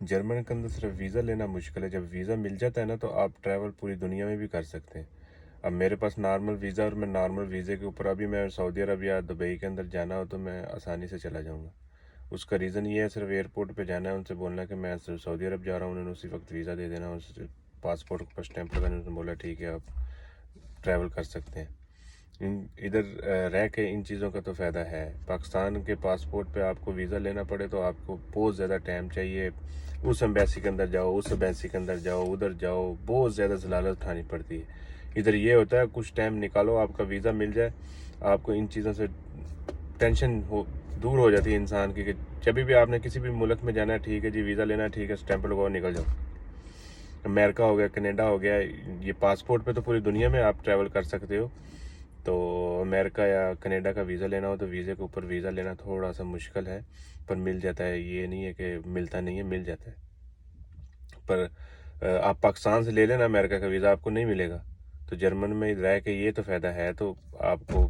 German के अंदर सिर्फ वीज़ा लेना मुश्किल है। जब वीज़ा मिल जाता है ना तो आप ट्रैवल पूरी दुनिया में भी कर सकते हैं। अब मेरे पास नॉर्मल वीज़ा और मैं नॉर्मल वीज़े के ऊपर अभी मैं सऊदी अरब या दुबई के अंदर जाना हो तो मैं आसानी से चला जाऊँगा। उसका रीज़न ये है, सिर्फ एयरपोर्ट पे जाना है, उनसे बोलना है कि मैं सऊदी अरब जा रहा हूँ, उन्होंने उसी वक्त वीज़ा दे देना, उस पासपोर्ट पर स्टैंप लगाने, उन्होंने बोला ठीक है आप ट्रैवल कर सकते हैं। इधर रह के इन चीज़ों का तो फ़ायदा है। पाकिस्तान के पासपोर्ट पे आपको वीज़ा लेना पड़े तो आपको बहुत ज़्यादा टाइम चाहिए। उस एम्बेसी के अंदर जाओ, उस एम्बेसी के अंदर जाओ, उधर जाओ, बहुत ज़्यादा ज़लालत उठानी पड़ती है। इधर ये होता है कुछ टाइम निकालो, आपका वीज़ा मिल जाए, आपको इन चीज़ों से टेंशन हो दूर हो जाती है इंसान की कि जब भी आपने किसी भी मुल्क में जाना है, ठीक है जी वीज़ा लेना है, ठीक है स्टैंप लगाओ निकल जाओ। अमेरिका हो गया, कनाडा हो गया, ये पासपोर्ट पे तो पूरी दुनिया में आप ट्रैवल कर सकते हो। तो अमेरिका या कनाडा का वीज़ा लेना हो तो वीज़े के ऊपर वीज़ा लेना थोड़ा सा मुश्किल है, पर मिल जाता है। ये नहीं है कि मिलता नहीं है, मिल जाता है। पर आप पाकिस्तान से ले लेना अमेरिका का वीज़ा, आपको नहीं मिलेगा। तो जर्मन में रह के ये तो फ़ायदा है, तो आपको